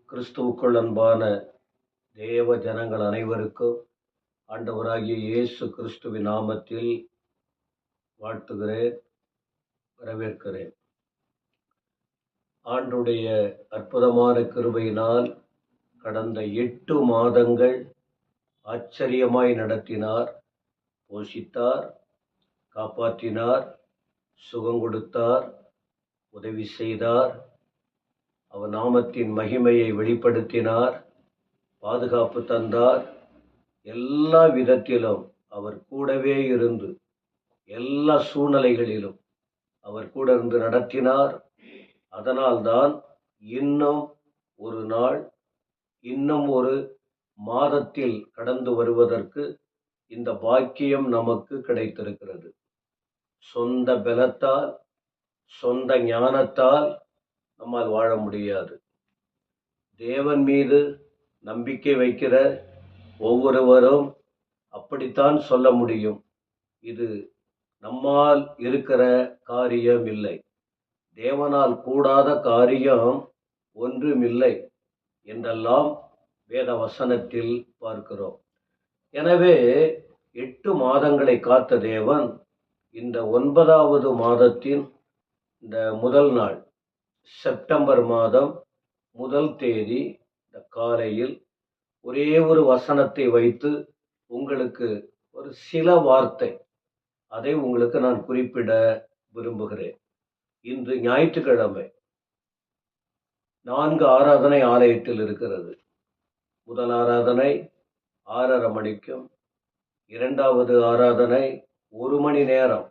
கிறிஸ்துவுக்குள் அன்பான தேவ ஜனங்கள் அனைவருக்கும் ஆண்டவராகிய இயேசு கிறிஸ்துவின் நாமத்தில் வாழ்த்துகிறேன், வரவேற்கிறேன். ஆண்டுடைய அற்புதமான கிருபையினால் கடந்த 8 மாதங்கள் ஆச்சரியமாய் நடத்தினார், போஷித்தார், காப்பாற்றினார், சுகம் கொடுத்தார், உதவி செய்தார், அவர் நாமத்தின் மகிமையை வெளிப்படுத்தினார், பாதுகாப்பு தந்தார். எல்லா விதத்திலும் அவர் கூடவே இருந்து எல்லா சூழ்நிலைகளிலும் அவர் கூட இருந்து நடத்தினார். அதனால்தான் இன்னும் ஒரு நாள், இன்னும் ஒரு மாதத்தில் கடந்து வருவதற்கு இந்த பாக்கியம் நமக்கு கிடைத்திருக்கிறது. சொந்த பலத்தால், சொந்த ஞானத்தால் நம்மால் வாழ முடியாது. தேவன் மீது நம்பிக்கை வைக்கிற ஒவ்வொருவரும் அப்படித்தான் சொல்ல முடியும். இது நம்மால் இருக்கிற காரியம் இல்லை, தேவனால் கூடாத காரியம் ஒன்றுமில்லை என்றெல்லாம் வேத வசனத்தில் பார்க்கிறோம். எனவே 8 மாதங்களை காத்த தேவன் இந்த 9வது மாதத்தின் இந்த முதல் நாள், செப்டம்பர் மாதம் 1 தேதி இந்த காலையில் ஒரே ஒரு வசனத்தை வைத்து உங்களுக்கு ஒரு சில வார்த்தை அதை உங்களுக்கு நான் குறிப்பிட விரும்புகிறேன். இன்று ஞாயிற்றுக்கிழமை 4 ஆராதனை ஆலயத்தில் இருக்கிறது. முதல் ஆராதனை 6:30 மணிக்கும், 2வது ஆராதனை 1 மணி நேரம்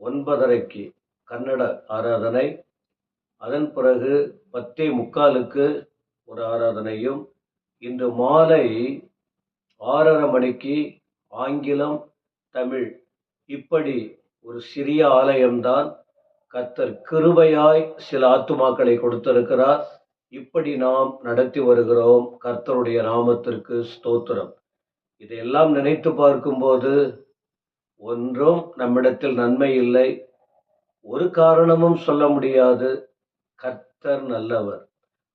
9:30க்கு கன்னட ஆராதனை, அதன் பிறகு 10:45க்கு ஒரு ஆராதனையும், இன்று மாலை 6:30 மணிக்கு ஆங்கிலம், தமிழ், இப்படி ஒரு சிறிய ஆலயம்தான். கர்த்தர் கிருபையாய் சில ஆத்துமாக்களை கொடுத்திருக்கிறார். இப்படி நாம் நடத்தி வருகிறோம். கர்த்தருடைய நாமத்திற்கு ஸ்தோத்திரம். இதையெல்லாம் நினைத்து பார்க்கும்போது ஒன்றும் நம்மிடத்தில் நன்மை இல்லை, ஒரு காரணமும் சொல்ல முடியாது. கர்த்தர் நல்லவர்.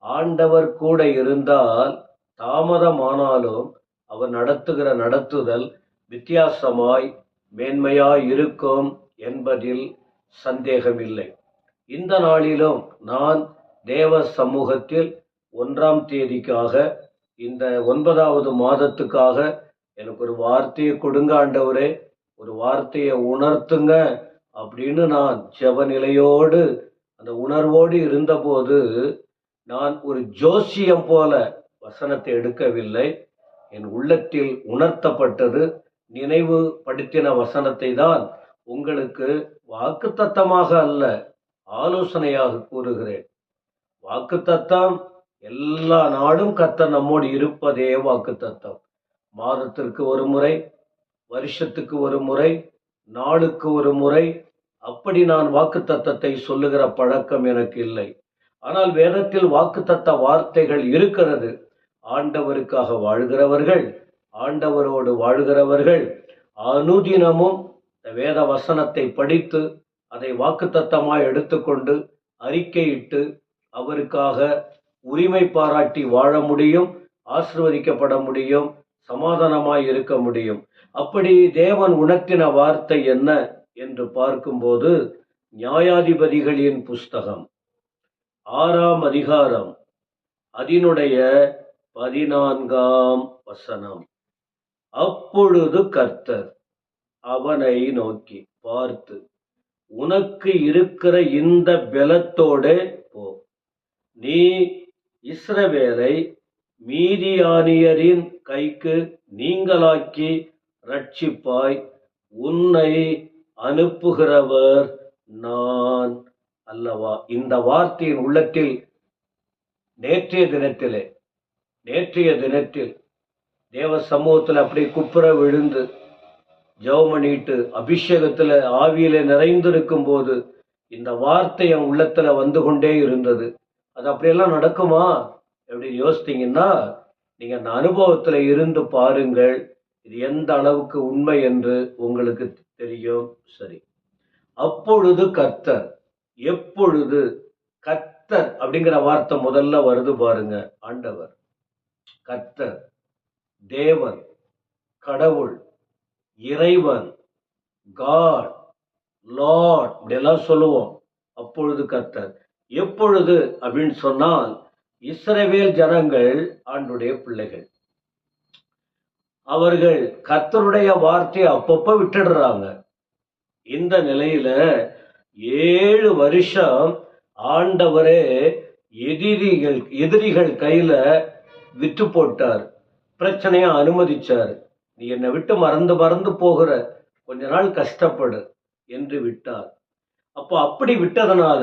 ஆண்டவர் கூட இருந்தால் தாமதமானாலும் அவர் நடத்துகிற நடத்துதல் வித்தியாசமாய் மேன்மையாய் இருக்கும் என்பதில் சந்தேகமில்லை. இந்த நாளிலும் நான் தேவ சமூகத்தில் 1ஆம் தேதிக்காக, இந்த 9வது மாதத்துக்காக எனக்கு ஒரு வார்த்தையை கொடுங்க ஆண்டவரே, ஒரு வார்த்தையை உணர்த்துங்க அப்படின்னு நான் ஜெப நிலையோடு அந்த உணர்வோடு இருந்தபோது, நான் ஒரு ஜோசியம் போல வசனத்தை எடுக்கவில்லை. என் உள்ளத்தில் உணர்த்தப்பட்டது, நினைவுபடுத்தின வசனத்தை தான் உங்களுக்கு வாக்குத்தத்தமாக அல்ல, ஆலோசனையாக கூறுகிறேன். வாக்குத்தத்தம் எல்லா நாளும் கர்த்தர் நம்மோடு இருப்பதே வாக்குத்தத்தம். மாதத்திற்கு ஒரு முறை, வருஷத்துக்கு ஒரு முறை, நாளுக்கு ஒரு முறை, அப்படி நான் வாக்குத்தத்தத்தை சொல்லுகிற பழக்கம் எனக்கு இல்லை. ஆனால் வேதத்தில் வாக்குத்தத்த வார்த்தைகள் இருக்கிறது. ஆண்டவருக்காக வாழ்கிறவர்கள், ஆண்டவரோடு வாழ்கிறவர்கள் அனுதினமும் வேத வசனத்தை படித்து அதை வாக்குத்தத்தமாய் எடுத்துக்கொண்டு அறிக்கையிட்டு அவருக்காக உரிமை பாராட்டி வாழ முடியும், ஆசீர்வதிக்கப்பட முடியும், சமாதானமாய் இருக்க முடியும். அப்படி தேவன் உணர்த்தின வார்த்தை என்ன என்று பார்க்கும்போது, நியாயாதிபதிகளின் புஸ்தகம் 6ஆம் அதிகாரம் அதனுடைய 14ஆம் வசனம். அப்பொழுது கர்த்தர் அவனை நோக்கி பார்த்து, உனக்கு இருக்கிற இந்த பலத்தோடே போ, நீ இஸ்ரவேலை மீதியானியரின் கைக்கு நீங்களாக்கி ரட்சிப்பாய், உன்னை அனுப்புகிறவர் நான் அல்லவா. இந்த வார்த்தையின் உள்ளத்தில் நேற்றைய தினத்தில் தேவ சமூகத்தில் அப்படி குப்புற விழுந்து ஜெபம் பண்ணிட்டு அபிஷேகத்தில் ஆவியில நிறைந்திருக்கும் போது இந்த வார்த்தை என் உள்ளத்துல வந்து கொண்டே இருந்தது. அது அப்படியெல்லாம் நடக்குமா அப்படின்னு யோசித்தீங்கன்னா, நீங்க அந்த அனுபவத்துல இருந்து பாருங்கள், இது எந்த அளவுக்கு உண்மை என்று உங்களுக்கு தெரியும். சரி, அப்பொழுது கர்த்தர், எப்பொழுது? கர்த்தர் அப்படிங்கிற வார்த்தை முதல்ல வருது பாருங்க. ஆண்டவர், கர்த்தர், தேவன், கடவுள், இறைவன், காட், லார்ட் இப்படியெல்லாம் சொல்லுவோம். அப்பொழுது கர்த்தர். எப்பொழுது அப்படின்னு சொன்னால், இஸ்ரவேல் ஜனங்கள் ஆண்டுடைய பிள்ளைகள். அவர்கள் கர்த்தருடைய வார்த்தையை அப்பப்ப விட்டுடுறாங்க. இந்த நிலையில 7 வருஷம் ஆண்டவரே எதிரிகள் கையில விட்டு போட்டார். பிரச்சனையை அனுமதிச்சார். நீ என்னை விட்டு மறந்து மறந்து போகிற, கொஞ்ச நாள் கஷ்டப்படு என்று விட்டார். அப்போ அப்படி விட்டதுனால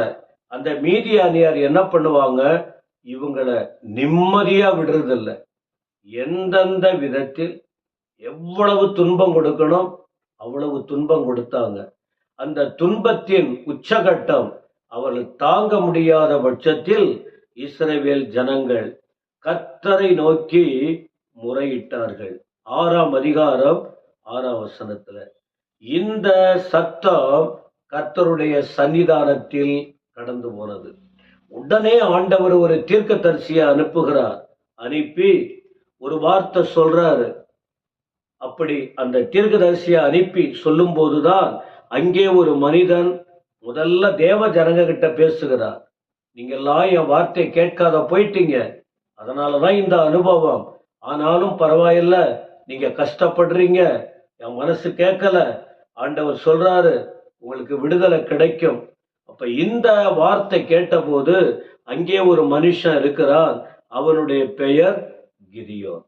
அந்த மீதியானியார் என்ன பண்ணுவாங்க, இவங்களை நிம்மதியா விடுறதில்ல. எந்தெந்த விதத்தில் எவ்வளவு துன்பம் கொடுக்கணும் அவ்வளவு துன்பம் கொடுத்தாங்க. அந்த துன்பத்தின் உச்சகட்டம் அவர்கள் தாங்க முடியாத பட்சத்தில் இஸ்ரவேல் ஜனங்கள் கர்த்தரை நோக்கி முறையிட்டார்கள். 6ஆம் அதிகாரம் 6ஆம் வசனத்துல இந்த சத்தம் கர்த்தருடைய சன்னிதானத்தில் கடந்து போனது. உடனே ஆண்டவர் ஒரு தீர்க்கதரிசியை அனுப்புகிறார். அனுப்பி ஒரு வார்த்தை சொல்றாரு. அப்படி அந்த தீர்க்கதரிசியை அனுப்பி சொல்லும் போதுதான் அங்கே ஒரு மனிதன் முதல்ல தேவ ஜனங்க கிட்ட பேசுகிறார். நீங்க எல்லாம் என் வார்த்தையை கேட்காத போயிட்டீங்க, அதனாலதான் இந்த அனுபவம். ஆனாலும் பரவாயில்ல, நீங்க கஷ்டப்படுறீங்க, என் மனசு கேட்கல. ஆண்டவர் சொல்றாரு உங்களுக்கு விடுதலை கிடைக்கும். அப்ப இந்த வார்த்தை கேட்டபோது அங்கே ஒரு மனுஷன் இருக்கிறான். அவனுடைய பெயர் கிதியோன்.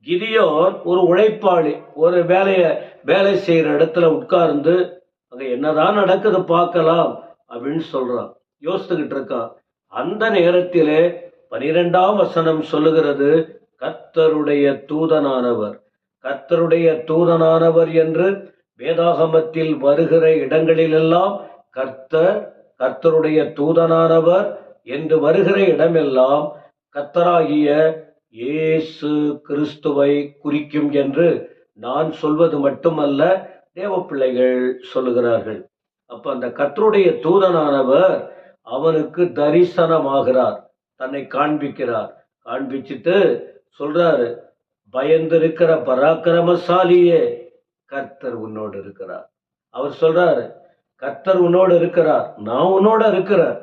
கிதியோன் ஒரு உழைப்பாளி. ஒரு வேலை செய்யற இடத்துல உட்கார்ந்து அங்க என்னதான் நடக்குது பார்க்கலாம் அப்படின்னு சொல்றான். யோசித்துக்கிட்டு இருக்கான். அந்த நேரத்திலே 12ஆம் வசனம் சொல்லுகிறது, கர்த்தருடைய தூதனானவர். கர்த்தருடைய தூதனானவர் என்று வேதாகமத்தில் வருகிற இடங்களிலெல்லாம் கர்த்தருடைய தூதனானவர் என்று வருகிற இடமெல்லாம் கர்த்தராகிய இயேசு கிறிஸ்துவை குறிக்கும் என்று நான் சொல்வது மட்டுமல்ல, தேவ பிள்ளைகள் சொல்லுகிறார்கள். அப்ப அந்த கர்த்தருடைய தூதனானவர் அவனுக்கு தரிசனமாகிறார், தன்னை காண்பிக்கிறார். காண்பிச்சுட்டு சொல்றாரு, பயந்திருக்கிற பராக்கிரமசாலியே, கர்த்தர் உன்னோடு இருக்கிறார். அவர் சொல்றாரு, கர்த்தர் உன்னோடு இருக்கிறார், நான் உன்னோட இருக்கிறேன்,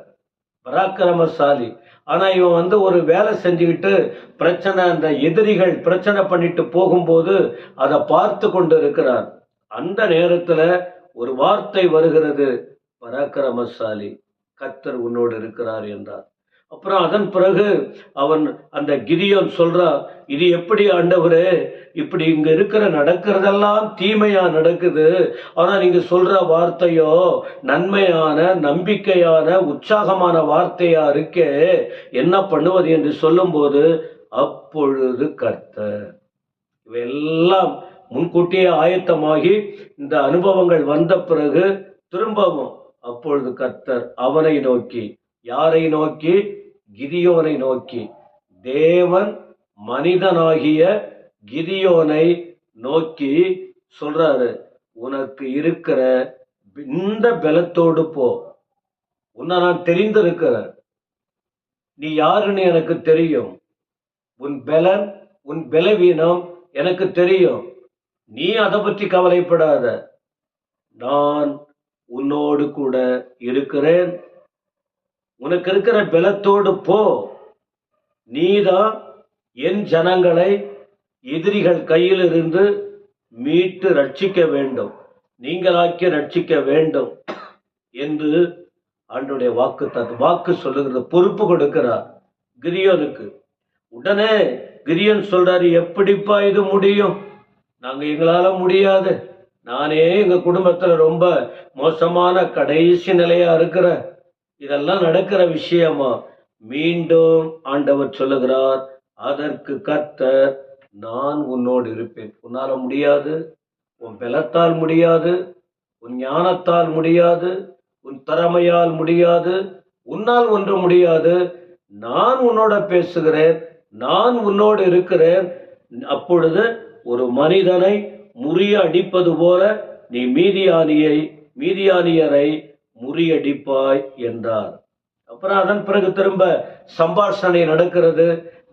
பராக்கிரமசாலி. ஆனா இவன் ஒரு வேலை செஞ்சுக்கிட்டு பிரச்சனை, அந்த எதிரிகள் பிரச்சனை பண்ணிட்டு போகும்போது அதை பார்த்து கொண்டு இருக்கிறான். அந்த நேரத்துல ஒரு வார்த்தை வருகிறது, பராக்கிரமசாலி, கர்த்தர் உன்னோடு இருக்கிறார் என்றார். அப்புறம் அதன் பிறகு அந்த கிதியோன் சொல்றான், இது எப்படி ஆண்டவரே, இப்படி இங்க நடக்கிறதெல்லாம் தீமையா நடக்குது, ஆனா நீங்க சொல்ற வார்த்தையோ நன்மையான, நம்பிக்கையான, உற்சாகமான வார்த்தையா இருக்கே, என்ன பண்ணுவது என்று சொல்லும் போது, அப்பொழுது கர்த்தர். இவையெல்லாம் முன்கூட்டியே ஆயத்தமாகி இந்த அனுபவங்கள் வந்த பிறகு திரும்பவும் அப்பொழுது கர்த்தர் அவனை நோக்கி, யாரை நோக்கி? கிதியோனை நோக்கி. தேவன் மனிதனாகிய கிதியோனை நோக்கி சொல்றாரு, உனக்கு இருக்கிற இந்த பலத்தோடு போ, உன்னை நான் தெரிந்திருக்கிறேன், நீ யாருன்னு எனக்கு தெரியும், உன் பலன், உன் பலவீனம் எனக்கு தெரியும், நீ அதை பற்றி கவலைப்படாத, நான் உன்னோடு கூட இருக்கிறேன், உனக்கு இருக்கிற பலத்தோடு போ, நீதான் என் ஜனங்களை எதிரிகள் கையிலிருந்து மீட்டு ரட்சிக்க வேண்டும், நீங்களாக்கி ரட்சிக்க வேண்டும் என்று ஆண்டவருடைய வாக்கு சொல்லுகிறது, பொறுப்பு கொடுக்கிறார் கிதியோனுக்கு. உடனே கிதியோன் சொல்றாரு, எப்படிப்பா இது முடியும், நாங்க எங்களால முடியாது, நானே எங்க குடும்பத்துல ரொம்ப மோசமான கடைசி நிலையா இருக்கிற, இதெல்லாம் நடக்கிற விஷயமா? மீண்டும் ஆண்டவர் சொல்லுகிறார், அதற்கு கர்த்தர், நான் உன்னோடு இருப்பேன். உன்னால முடியாது, உன் பலத்தால் முடியாது, உன் ஞானத்தால் முடியாது, உன் திறமையால் முடியாது, உன்னால் ஒன்று முடியாது, நான் உன்னோட பேசுகிறேன், நான் உன்னோடு இருக்கிறேன். அப்பொழுது ஒரு மனிதனை முறியடிப்பது போல நீ மீதியானியரை முறியடிப்பாய் என்றார். அப்புறம் அதன் பிறகு திரும்ப சம்பாஷணை நடக்கிறது.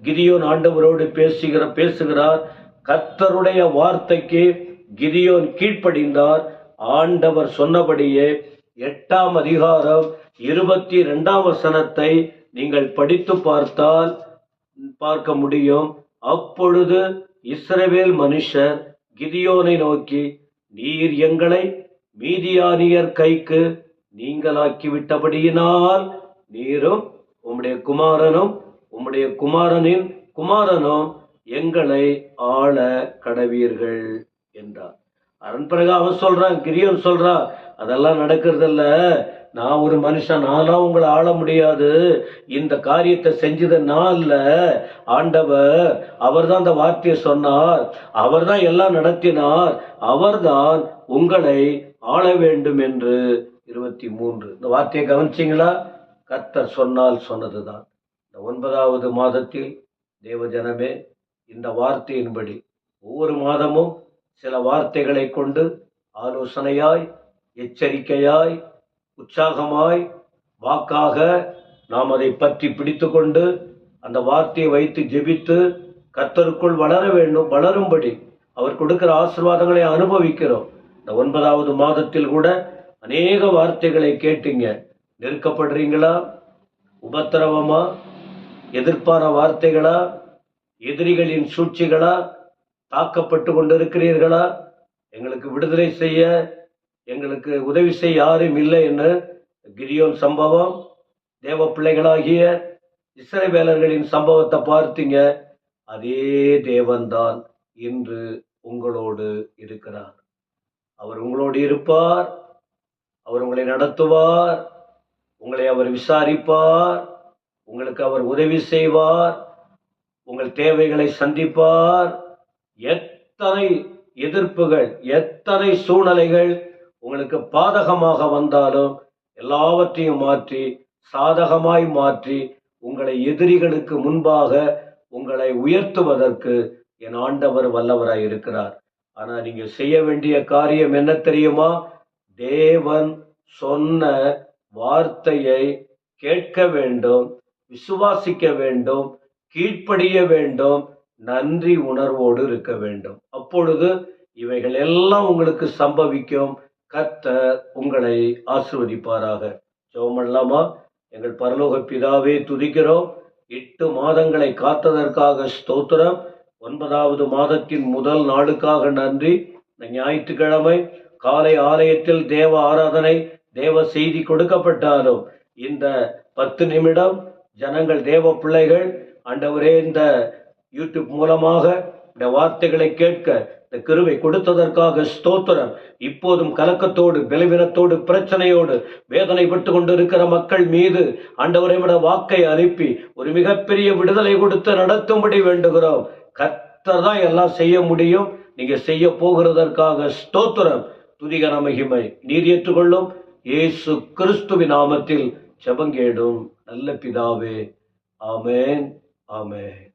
கிதியோன் ஆண்டவரோடு பேசுகிறார். கர்த்தருடைய வார்த்தைக்கு கிதியோன் கீழ்ப்படிந்தார். ஆண்டவர் சொன்னபடியே 8ஆம் அதிகாரம் 22ஆம் வசனத்தை நீங்கள் படித்து பார்க்க முடியும். அப்பொழுது இஸ்ரவேல் மனுஷர் கிதியோனை நோக்கி, நீர் எங்களை மீதியானியர் கைக்கு நீங்களாக்கி விட்டபடியினால் நீரும் உம்முடைய குமாரனின் குமாரனும் எங்களை ஆள கடவீர்கள் என்றார். அதன் பிறகு அவன் சொல்றான், கிதியோன் சொல்றான், அதெல்லாம் நடக்கிறதில்ல, நான் ஒரு மனுஷன், நான்லாம் உங்களை ஆள முடியாது, இந்த காரியத்தை செஞ்சது நான் இல்ல, ஆண்டவர் அவர்தான் அந்த வார்த்தையை சொன்னார், அவர்தான் எல்லாம் நடத்தினார், அவர்தான் உங்களை ஆள வேண்டும் என்று. 23 இந்த வார்த்தையை கவனிச்சிங்களா? கர்த்தர் சொன்னால் சொன்னதுதான். இந்த 9வது மாதத்தில் தேவஜனமே, இந்த வார்த்தையின்படி ஒவ்வொரு மாதமும் சில வார்த்தைகளை கொண்டு ஆலோசனையாய், எச்சரிக்கையாய், உற்சாகமாய், வாக்காக நாம் அதை பற்றி பிடித்து கொண்டு அந்த வார்த்தையை வைத்து ஜெபித்து கர்த்தருக்குள் வளரும்படி அவர் கொடுக்கிற ஆசீர்வாதங்களை அனுபவிக்கிறோம். இந்த 9வது மாதத்தில் கூட அநேக வார்த்தைகளை கேட்டீங்க. நெருக்கப்படுறீங்களா? உபத்திரவமா? எதிர்ப்பான வார்த்தைகளா? எதிரிகளின் சூழ்ச்சிகளா? தாக்கப்பட்டு கொண்டிருக்கிறீர்களா? எங்களுக்கு விடுதலை செய்ய, எங்களுக்கு உதவி செய்ய யாரும் இல்லை என்று கிதியோன் சம்பவம், தேவ பிள்ளைகளாகிய இஸ்ரவேலர்களின் சம்பவத்தை பார்த்தீங்க. அதே தேவன்தான் இன்று உங்களோடு இருக்கிறார். அவர் உங்களோடு இருப்பார், அவர் உங்களை நடத்துவார், உங்களை அவர் விசாரிப்பார், உங்களுக்கு அவர் உதவி செய்வார், உங்கள் தேவைகளை சந்திப்பார். எத்தனை எதிர்ப்புகள், எத்தனை சூழ்நிலைகள் உங்களுக்கு பாதகமாக வந்தாலும் எல்லாவற்றையும் மாற்றி சாதகமாய் மாற்றி உங்களை எதிரிகளுக்கு முன்பாக உங்களை உயர்த்துவதற்கு என் ஆண்டவர் வல்லவராய் இருக்கிறார். ஆனா நீங்க செய்ய வேண்டிய காரியம் என்ன தெரியுமா? தேவன் சொன்ன வார்த்தையை கேட்க வேண்டும், விசுவாசிக்க வேண்டும், கீழ்ப்படிய வேண்டும், நன்றி உணர்வோடு இருக்க வேண்டும். அப்பொழுது இவைகள் எல்லாம் உங்களுக்கு சம்பவிக்கும். கர்த்தர் உங்களை ஆசீர்வதிப்பாராக. ஜெபம் பண்ணலாமா? எங்கள் பரலோக பிதாவே, துதிக்கிறோம். 8 மாதங்களை காத்ததற்காக ஸ்தோத்திரம். 9வது மாதத்தின் முதல் நாளுக்காக நன்றி. இந்த ஞாயிற்றுக்கிழமை காலை ஆலயத்தில் தேவ ஆராதனை, தேவ செய்தி கொடுக்கப்பட்டாலும் இந்த 10 நிமிடம் ஜனங்கள், தேவ பிள்ளைகள், ஆண்டவரே, இந்த யூடியூப் மூலமாக இந்த வார்த்தைகளை கேட்க இந்த கிருபை கொடுத்ததற்காக ஸ்தோத்திரம். இப்போதும் கலக்கத்தோடு, பலவீனத்தோடு, பிரச்சனையோடு வேதனைப்பட்டு கொண்டிருக்கிற மக்கள் மீது ஆண்டவரை வாக்கை அனுப்பி ஒரு மிகப்பெரிய விடுதலை கொடுத்து நடத்தும்படி வேண்டுகிறோம். கர்த்தர் தான் எல்லாம் செய்ய முடியும். நீங்க செய்ய போகிறதற்காக ஸ்தோத்திரம். துதிகன மகிமை நீர் ஏற்றுக்கொள்ளும். இயேசு கிறிஸ்துவின் நாமத்தில் ஜெபங்கேடும் நல்ல பிதாவே. ஆமென், ஆமென்.